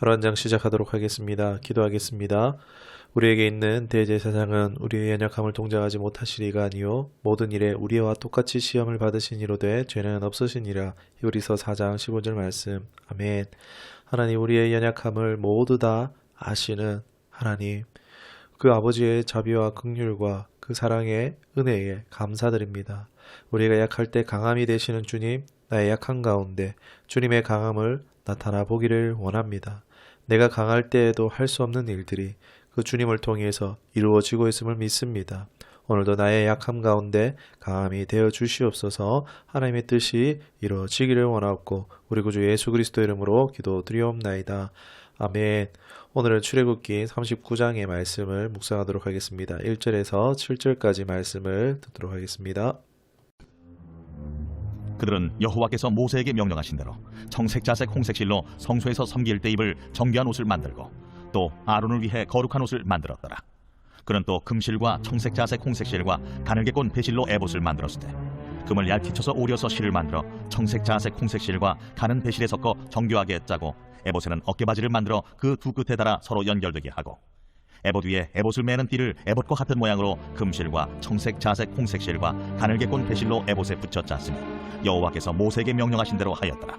하루 한 장 시작하도록 하겠습니다. 기도하겠습니다. 우리에게 있는 대제사장은 우리의 연약함을 동정하지 못하시리가 아니요 모든 일에 우리와 똑같이 시험을 받으시니로되 죄는 없으시니라. 히브리서 4장 15절 말씀. 아멘. 하나님, 우리의 연약함을 모두 다 아시는 하나님, 그 아버지의 자비와 긍휼과 그 사랑의 은혜에 감사드립니다. 우리가 약할 때 강함이 되시는 주님, 나의 약한 가운데 주님의 강함을 나타나 보기를 원합니다. 내가 강할 때에도 할 수 없는 일들이 그 주님을 통해서 이루어지고 있음을 믿습니다. 오늘도 나의 약함 가운데 강함이 되어 주시옵소서. 하나님의 뜻이 이루어지기를 원하옵고 우리 구주 예수 그리스도 이름으로 기도드리옵나이다. 아멘. 오늘은 출애굽기 39장의 말씀을 묵상하도록 하겠습니다. 1절에서 7절까지 말씀을 듣도록 하겠습니다. 그들은 여호와께서 모세에게 명령하신 대로 청색자색 홍색실로 성소에서 섬길 때 입을 정결한 옷을 만들고 또 아론을 위해 거룩한 옷을 만들었더라. 그는 또 금실과 청색자색 홍색실과 가늘게 꼰 배실로 에봇을 만들었을 때 금을 얇게 쳐서 오려서 실을 만들어 청색자색 홍색실과 가는 배실에 섞어 정교하게 짜고 에봇에는 어깨바지를 만들어 그 두 끝에 달아 서로 연결되게 하고 에봇 위에 에봇을 매는 띠를 에봇과 같은 모양으로 금실과 청색, 자색, 홍색실과 가늘게 꼰 배실로 에봇에 붙여 짰으니 여호와께서 모세에게 명령하신 대로 하였더라.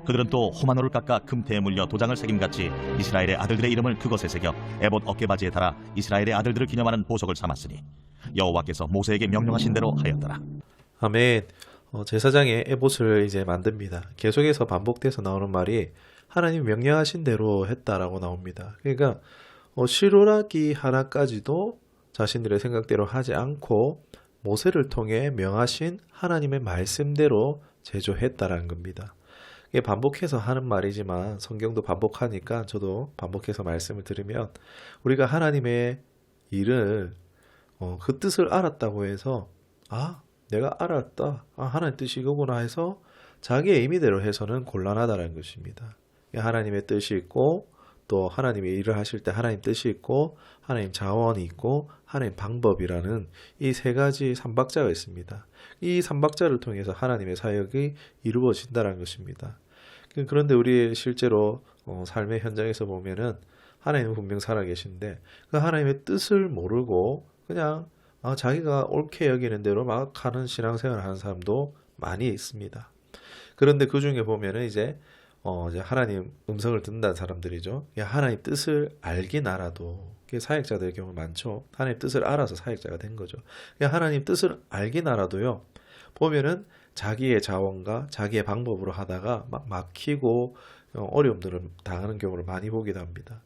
그들은 또 호마노를 깎아 금태에 물려 도장을 새김같이 이스라엘의 아들들의 이름을 그것에 새겨 에봇 어깨바지에 달아 이스라엘의 아들들을 기념하는 보석을 삼았으니 여호와께서 모세에게 명령하신 대로 하였더라. 아멘. 제사장의 에봇을 이제 만듭니다. 계속해서 반복돼서 나오는 말이 하나님 명령하신 대로 했다라고 나옵니다. 그러니까 실오라기 하나까지도 자신들의 생각대로 하지 않고 모세를 통해 명하신 하나님의 말씀대로 제조했다라는 겁니다. 이게 반복해서 하는 말이지만 성경도 반복하니까 저도 반복해서 말씀을 드리면 우리가 하나님의 일을 그 뜻을 알았다고 해서 내가 알았다. 하나님 뜻이 이거구나 해서 자기의 의미대로 해서는 곤란하다는 것입니다. 하나님의 뜻이 있고 또 하나님의 일을 하실 때 하나님 뜻이 있고 하나님 자원이 있고 하나님 방법이라는 이 세 가지 삼박자가 있습니다. 이 삼박자를 통해서 하나님의 사역이 이루어진다는 것입니다. 그런데 우리 실제로 삶의 현장에서 보면은 하나님은 분명 살아계신데 그 하나님의 뜻을 모르고 그냥 자기가 옳게 여기는 대로 막 하는 신앙생활을 하는 사람도 많이 있습니다. 그런데 그 중에 보면은 이제 하나님 음성을 듣는다는 사람들이죠. 하나님 뜻을 알긴 알아도 사역자들의 경우 많죠. 하나님 뜻을 알아서 사역자가 된 거죠. 하나님 뜻을 알긴 알아도요. 보면은 자기의 자원과 자기의 방법으로 하다가 막 막히고 어려움들을 당하는 경우를 많이 보기도 합니다.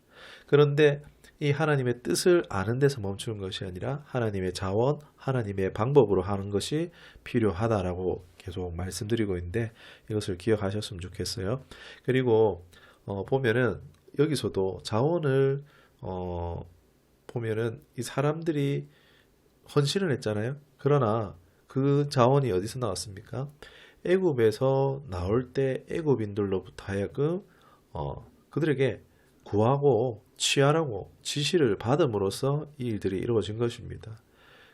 그런데 이 하나님의 뜻을 아는 데서 멈추는 것이 아니라 하나님의 자원, 하나님의 방법으로 하는 것이 필요하다라고 계속 말씀드리고 있는데 이것을 기억하셨으면 좋겠어요. 그리고 보면은 여기서도 자원을 보면은 이 사람들이 헌신을 했잖아요. 그러나 그 자원이 어디서 나왔습니까? 애굽에서 나올 때 애굽인들로부터 하여금 그들에게 구하고 취하라고 지시를 받음으로써 이 일들이 이루어진 것입니다.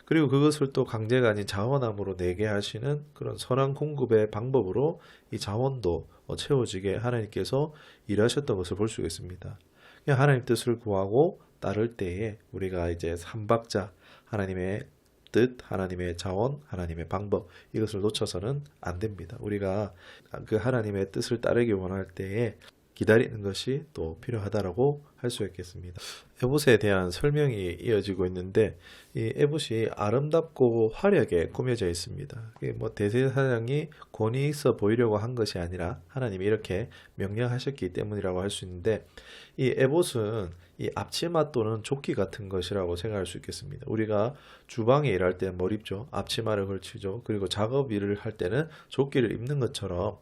그리고 그것을 또 강제가 아닌 자원함으로 내게 하시는 그런 선한 공급의 방법으로 이 자원도 채워지게 하나님께서 일하셨던 것을 볼 수가 있습니다. 하나님 뜻을 구하고 따를 때에 우리가 이제 삼박자 하나님의 뜻, 하나님의 자원, 하나님의 방법 이것을 놓쳐서는 안 됩니다. 우리가 그 하나님의 뜻을 따르기 원할 때에 기다리는 것이 또 필요하다라고 할 수 있겠습니다. 에봇에 대한 설명이 이어지고 있는데 이 에봇이 아름답고 화려하게 꾸며져 있습니다. 대제사장이 권위 있어 보이려고 한 것이 아니라 하나님이 이렇게 명령하셨기 때문이라고 할 수 있는데 이 에봇은 이 앞치마 또는 조끼 같은 것이라고 생각할 수 있겠습니다. 우리가 주방에 일할 때는 뭘 입죠? 앞치마를 걸치죠. 그리고 작업 일을 할 때는 조끼를 입는 것처럼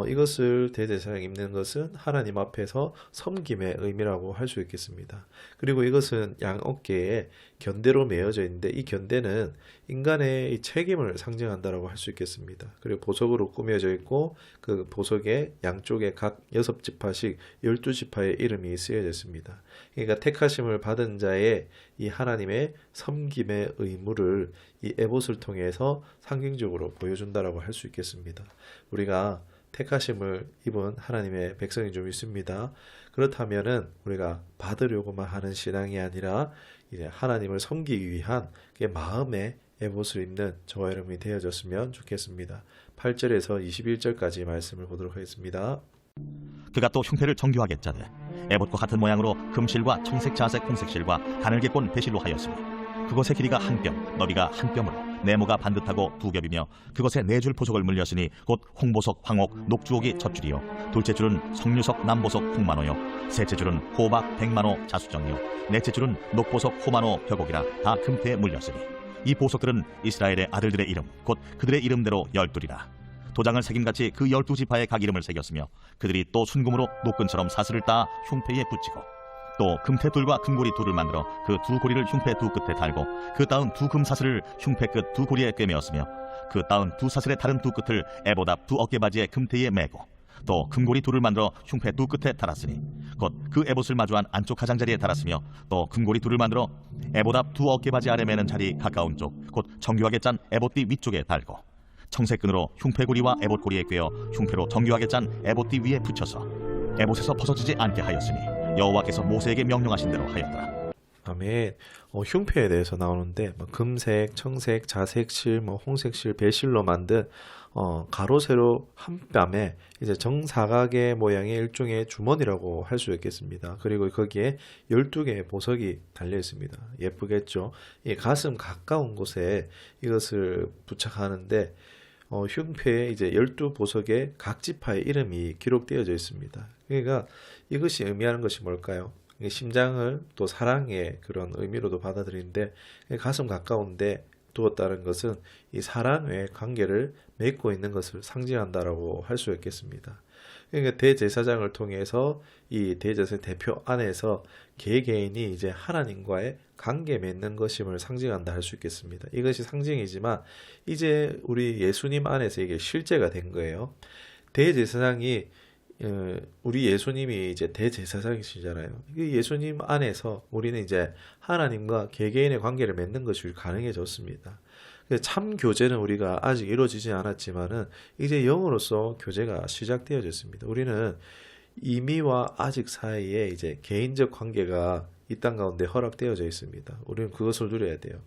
이것을 대제사장이 입는 것은 하나님 앞에서 섬김의 의미라고 할 수 있겠습니다. 그리고 이것은 양 어깨에 견대로 메어져 있는데 이 견대는 인간의 이 책임을 상징한다라고 할 수 있겠습니다. 그리고 보석으로 꾸며져 있고 그 보석의 양쪽에 각 6지파씩 12지파의 이름이 쓰여져 있습니다. 그러니까 택하심을 받은 자의 이 하나님의 섬김의 의무를 이 에봇을 통해서 상징적으로 보여준다라고 할 수 있겠습니다. 우리가 택하심을 입은 하나님의 백성이 좀 있습니다. 그렇다면은 우리가 받으려고만 하는 신앙이 아니라 이제 하나님을 섬기기 위한 그 마음의 에봇을 입는 저와 여러분이 되어졌으면 좋겠습니다. 8절에서 21절까지 말씀을 보도록 하겠습니다. 그가 또 흉패를 정교하게 짜되 에봇과 같은 모양으로 금실과 청색, 자색, 홍색실과 가늘게 꼰 배실로 하였으니 그것의 길이가 한 뼘, 너비가 한 뼘으로 네모가 반듯하고 두 겹이며 그것에 네 줄 보석을 물렸으니 곧 홍보석, 황옥, 녹주옥이 첫 줄이요 둘째 줄은 석류석, 남보석, 홍만호요 셋째 줄은 호박, 백만호, 자수정이요 넷째 줄은 녹보석, 호만호, 벽옥이라 다 금태에 물렸으니 이 보석들은 이스라엘의 아들들의 이름 곧 그들의 이름대로 12이라 도장을 새김같이 그 12지파에 각 이름을 새겼으며 그들이 또 순금으로 노끈처럼 사슬을 따 흉패에 붙이고 또 금태 둘과 금고리 둘을 만들어 그 두 고리를 흉패 두 끝에 달고 그 따은 두 금사슬을 흉패 끝 두 고리에 꿰매었으며 그 따은 두 사슬의 다른 두 끝을 에봇 앞 두 어깨바지의 금태에 매고 또 금고리 둘을 만들어 흉패 두 끝에 달았으니 곧 그 에봇을 마주한 안쪽 가장자리에 달았으며 또 금고리 둘을 만들어 에봇 앞 두 어깨바지 아래 매는 자리 가까운 쪽 곧 정교하게 짠 에봇띠 위쪽에 달고 청색끈으로 흉패고리와 에봇고리에 꿰어 흉패로 정교하게 짠 에봇띠 위에 붙여서 에봇에서 벗어지지 않게 하였으니 여호와께서 모세에게 명령하신 대로 하였더라. 아멘. 흉패에 대해서 나오는데 금색, 청색, 자색실, 홍색실, 배실로 만든 가로 세로 한 뺨에 이제 정사각의 모양의 일종의 주머니라고 할 수 있겠습니다. 그리고 거기에 12개의 보석이 달려 있습니다. 예쁘겠죠? 이 가슴 가까운 곳에 이것을 부착하는데 흉패에 이제 12보석의 각 지파의 이름이 기록되어져 있습니다. 그러니까 이것이 의미하는 것이 뭘까요? 심장을 또 사랑의 그런 의미로도 받아들이는데 가슴 가까운데 두었다는 것은 이 사랑의 관계를 맺고 있는 것을 상징한다라고 할 수 있겠습니다. 그러니까 대제사장을 통해서 이 대제사장 대표 안에서 개개인이 이제 하나님과의 관계 맺는 것임을 상징한다 할 수 있겠습니다. 이것이 상징이지만 이제 우리 예수님 안에서 이게 실제가 된 거예요. 대제사장이 우리 예수님이 이제 대제사장이시잖아요. 예수님 안에서 우리는 이제 하나님과 개개인의 관계를 맺는 것이 가능해졌습니다. 참 교제는 우리가 아직 이루어지지 않았지만은 이제 영으로서 교제가 시작되어졌습니다. 우리는 이미와 아직 사이에 이제 개인적 관계가 이 땅 가운데 허락되어져 있습니다. 우리는 그것을 누려야 돼요.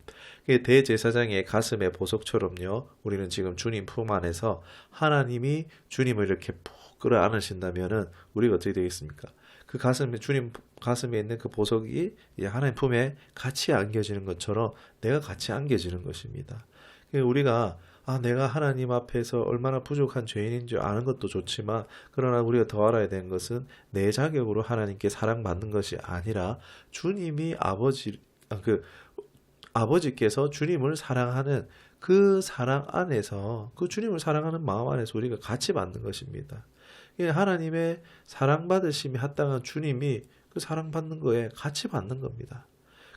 대제사장의 가슴의 보석처럼요. 우리는 지금 주님 품 안에서 하나님이 주님을 이렇게 푹 끌어안으신다면은 우리가 어떻게 되겠습니까? 그 가슴에 주님 가슴에 있는 그 보석이 하나님 품에 같이 안겨지는 것처럼 내가 같이 안겨지는 것입니다. 우리가 내가 하나님 앞에서 얼마나 부족한 죄인인 줄 아는 것도 좋지만 그러나 우리가 더 알아야 되는 것은 내 자격으로 하나님께 사랑받는 것이 아니라 주님이 아버지께서 주님을 사랑하는 그 사랑 안에서 그 주님을 사랑하는 마음 안에서 우리가 같이 받는 것입니다. 하나님의 사랑받으심이 합당한 주님이 그 사랑받는 거에 같이 받는 겁니다.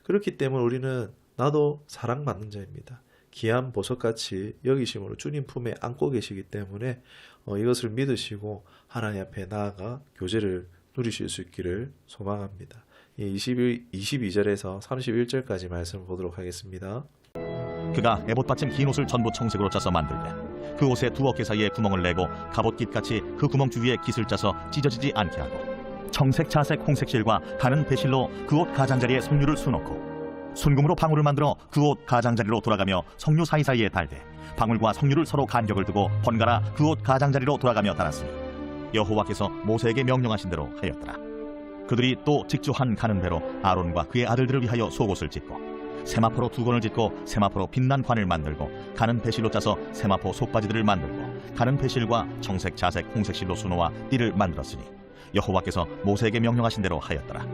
그렇기 때문에 우리는 나도 사랑받는 자입니다. 귀한 보석같이 여기심으로 주님 품에 안고 계시기 때문에 이것을 믿으시고 하나님 앞에 나아가 교제를 누리실 수 있기를 소망합니다. 22절에서 31절까지 말씀을 보도록 하겠습니다. 그가 에봇 받침 긴 옷을 전부 청색으로 짜서 만들되 그 옷의 두 어깨 사이에 구멍을 내고 갑옷깃같이 그 구멍 주위에 깃을 짜서 찢어지지 않게 하고 청색, 자색, 홍색실과 가는 배실로 그 옷 가장자리에 석류를 수놓고 순금으로 방울을 만들어 그 옷 가장자리로 돌아가며 석류 사이사이에 달되 방울과 석류를 서로 간격을 두고 번갈아 그 옷 가장자리로 돌아가며 달았으니 여호와께서 모세에게 명령하신 대로 하였더라. 그들이 또 직조한 가는 배로 아론과 그의 아들들을 위하여 속옷을 짓고 세마포로 두 건을 짓고 세마포로 빛난 관을 만들고 가는 배실로 짜서 세마포 속바지들을 만들고 가는 배실과 청색, 자색, 홍색실로 수놓아 띠를 만들었으니 여호와께서 모세에게 명령하신 대로 하였더라.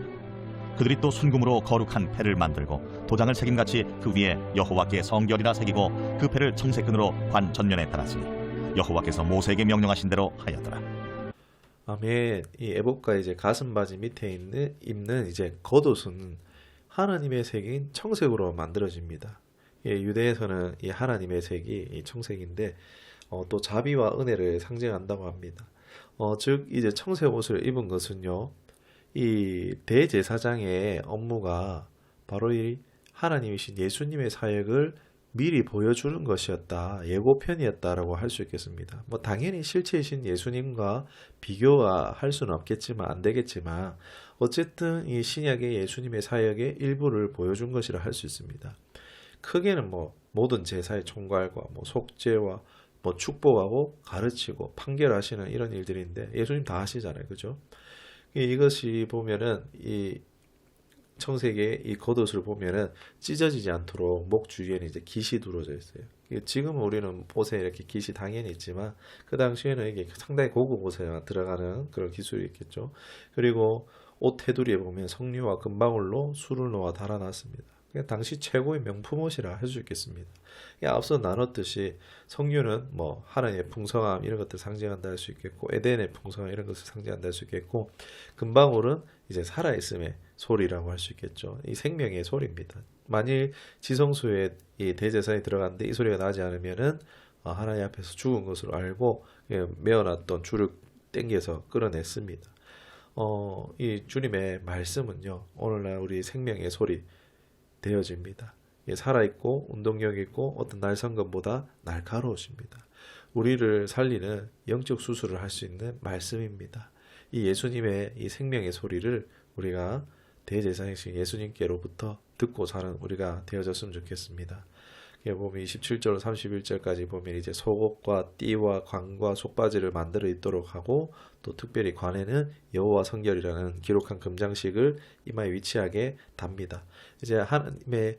그들이 또 순금으로 거룩한 패를 만들고 도장을 새김같이 그 위에 여호와께 성결이라 새기고 그 패를 청색끈으로 관 전면에 달았으니 여호와께서 모세에게 명령하신 대로 하였더라. 아멘. 이 에봇과 이제 가슴바지 밑에 입는 이제 겉옷은 하나님의 색인 청색으로 만들어집니다. 유대에서는 이 하나님의 색이 이 청색인데 또 자비와 은혜를 상징한다고 합니다. 즉 이제 청색 옷을 입은 것은요. 이 대제사장의 업무가 바로 이 하나님이신 예수님의 사역을 미리 보여주는 것이었다, 예고편이었다라고 할 수 있겠습니다. 뭐 당연히 실체이신 예수님과 비교가 할 수는 없겠지만 안 되겠지만 어쨌든 이 신약의 예수님의 사역의 일부를 보여준 것이라 할 수 있습니다. 크게는 뭐 모든 제사의 총괄과 뭐 속죄와 뭐 축복하고 가르치고 판결하시는 이런 일들인데 예수님 다 하시잖아요, 그죠? 이것이 보면은 이 청색의 이 겉옷을 보면은 찢어지지 않도록 목 주위에는 이제 깃이 두러져 있어요. 지금 우리는 옷에 이렇게 깃이 당연히 있지만 그 당시에는 이게 상당히 고급 옷에 들어가는 그런 기술이 있겠죠. 그리고 옷 테두리에 보면 석류와 금방울로 술을 놓아 달아놨습니다. 당시 최고의 명품 옷이라 할 수 있겠습니다. 앞서 나눴듯이 석류는 뭐 하나님의 풍성함 이런 것들 상징한다 할 수 있겠고 에덴의 풍성함 이런 것을 상징한다 할 수 있겠고 금방울은 이제 살아있음의 소리라고 할 수 있겠죠. 이 생명의 소리입니다. 만일 지성소에 이 대제사에 들어갔는데 이 소리가 나지 않으면은 하나님 앞에서 죽은 것으로 알고 메어놨던 줄을 땡겨서 끌어냈습니다. 이 주님의 말씀은요 오늘날 우리 생명의 소리 되어집니다. 살아있고 운동력 있고 어떤 날성금보다 날카로우십니다. 우리를 살리는 영적 수술을 할 수 있는 말씀입니다. 이 예수님의 이 생명의 소리를 우리가 대제사장이신 예수님께로부터 듣고 사는 우리가 되어졌으면 좋겠습니다. 보면 27절 31절까지 보면 이제 속옷과 띠와 관과 속바지를 만들어 입도록 하고 또 특별히 관에는 여호와 성결이라는 기록한 금장식을 이마에 위치하게 답니다. 이제 하나님의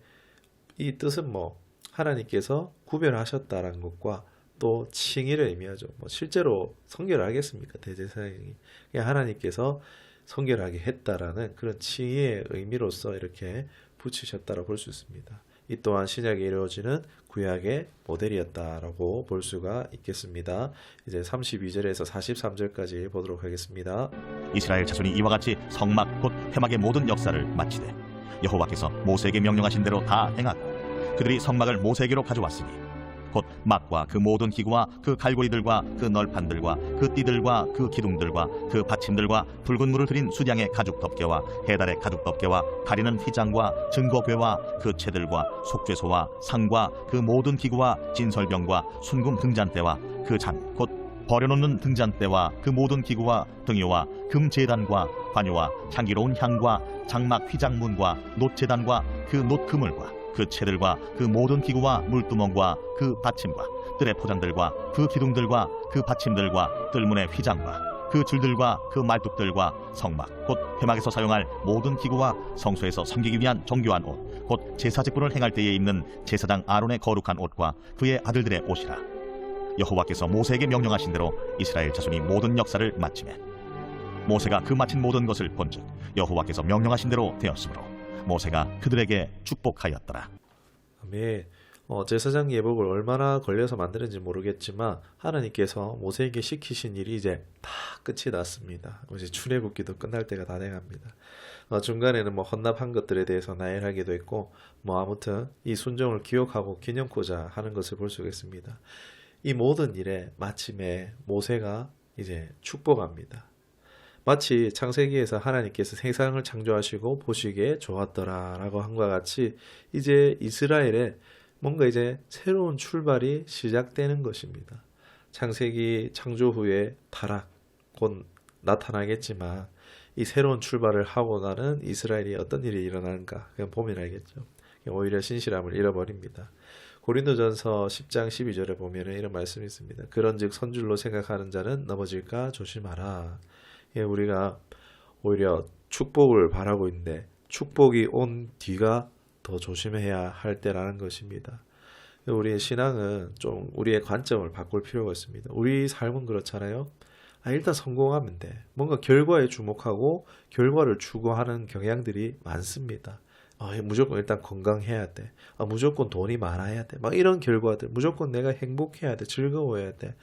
이 뜻은 뭐 하나님께서 구별하셨다라는 것과 또 칭의를 의미하죠. 뭐 실제로 성결을 하겠습니까? 대제사장이 하나님께서 성결하게 했다라는 그런 칭의의 의미로서 이렇게 붙이셨다라고 볼 수 있습니다. 이 또한 신약에 이루어지는 구약의 모델이었다라고 볼 수가 있겠습니다. 이제 32절에서 43절까지 보도록 하겠습니다. 이스라엘 자손이 이와 같이 성막 곧 회막의 모든 역사를 마치되 여호와께서 모세에게 명령하신 대로 다 행하고 그들이 성막을 모세에게로 가져왔으니 곧 막과 그 모든 기구와 그 갈고리들과 그 널판들과 그 띠들과 그 기둥들과 그 받침들과 붉은 물을 들인 수량의 가죽 덮개와 해달의 가죽 덮개와 가리는 휘장과 증거궤와 그 채들과 속죄소와 상과 그 모든 기구와 진설병과 순금 등잔대와 그 잔 곧 버려놓는 등잔대와 그 모든 기구와 등유와 금제단과 관유와 향기로운 향과 장막 휘장문과 놋제단과 그 놋그물과 그 채들과 그 모든 기구와 물두멍과 그 받침과 뜰의 포장들과 그 기둥들과 그 받침들과 뜰문의 휘장과 그 줄들과 그 말뚝들과 성막 곧 회막에서 사용할 모든 기구와 성소에서 섬기기 위한 정교한 옷 곧 제사 직분을 행할 때에 입는 제사장 아론의 거룩한 옷과 그의 아들들의 옷이라. 여호와께서 모세에게 명령하신 대로 이스라엘 자손이 모든 역사를 마치매 모세가 그 마친 모든 것을 본즉 여호와께서 명령하신 대로 되었으므로 모세가 그들에게 축복하였더라. 아멘. 제사장 예복을 얼마나 걸려서 만드는지 모르겠지만 하나님께서 모세에게 시키신 일이 이제 다 끝이 났습니다. 이제 출애굽기도 끝날 때가 다 돼갑니다. 중간에는 뭐 헌납한 것들에 대해서 나열하기도 했고 뭐 아무튼 이 순종을 기억하고 기념코자 하는 것을 볼 수가 있습니다. 이 모든 일에 마침에 모세가 이제 축복합니다. 마치 창세기에서 하나님께서 세상을 창조하시고 보시기에 좋았더라 라고 한과 같이 이제 이스라엘에 뭔가 이제 새로운 출발이 시작되는 것입니다. 창세기 창조 후에 타락 곧 나타나겠지만 이 새로운 출발을 하고 가는 이스라엘이 어떤 일이 일어나는가 그냥 보면 알겠죠. 오히려 신실함을 잃어버립니다. 고린도전서 10장 12절에 보면 이런 말씀이 있습니다. 그런즉 선줄로 생각하는 자는 넘어질까 조심하라. 우리가 오히려 축복을 바라고 있는데 축복이 온 뒤가 더 조심해야 할 때라는 것입니다. 우리의 신앙은 좀 우리의 관점을 바꿀 필요가 있습니다. 우리 삶은 그렇잖아요. 일단 성공하면 돼. 뭔가 결과에 주목하고 결과를 추구하는 경향들이 많습니다. 무조건 일단 건강해야 돼. 무조건 돈이 많아야 돼. 막 이런 결과들. 무조건 내가 행복해야 돼. 즐거워야 돼.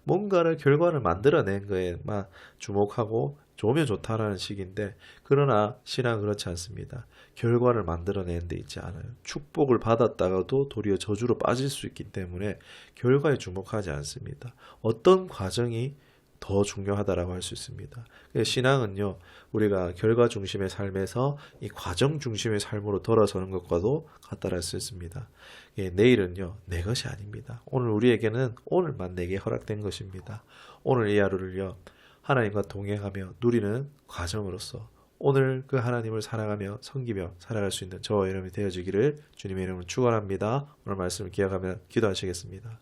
뭔가를 결과를 만들어낸 거에 막 주목하고 좋으면 좋다라는 식인데 그러나 신앙은 그렇지 않습니다. 결과를 만들어내는 데 있지 않아요. 축복을 받았다가도 도리어 저주로 빠질 수 있기 때문에 결과에 주목하지 않습니다. 어떤 과정이 더 중요하다라고 할 수 있습니다. 신앙은요, 우리가 결과 중심의 삶에서 이 과정 중심의 삶으로 돌아서는 것과도 같다고 할 수 있습니다. 내일은요, 내 것이 아닙니다. 오늘 우리에게는 오늘만 내게 허락된 것입니다. 오늘 이 하루를요, 하나님과 동행하며 누리는 과정으로서 오늘 그 하나님을 사랑하며 섬기며 살아갈 수 있는 저와 여러분이 되어주기를 주님의 이름으로 축원합니다. 오늘 말씀을 기억하며 기도하시겠습니다.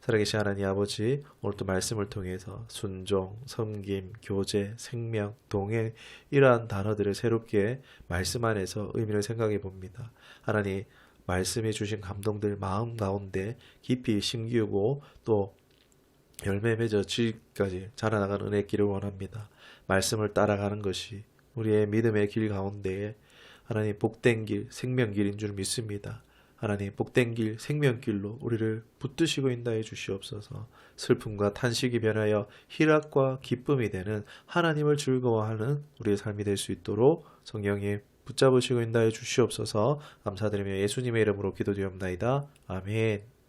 살아계신 하나님 아버지, 오늘 또 말씀을 통해서 순종, 섬김, 교제, 생명, 동행 이러한 단어들을 새롭게 말씀 안에서 의미를 생각해 봅니다. 하나님, 말씀이 주신 감동들 마음 가운데 깊이 심기우고 또 열매 맺어 지금까지 자라나가는 은혜의 길을 원합니다. 말씀을 따라가는 것이 우리의 믿음의 길 가운데에 하나님 복된 길, 생명길인 줄 믿습니다. 하나님 복된 길, 생명길로 우리를 붙드시고 인도해 주시옵소서. 슬픔과 탄식이 변하여 희락과 기쁨이 되는 하나님을 즐거워하는 우리의 삶이 될 수 있도록 성령님 붙잡으시고 인도해 주시옵소서. 감사드리며 예수님의 이름으로 기도드리옵나이다. 아멘.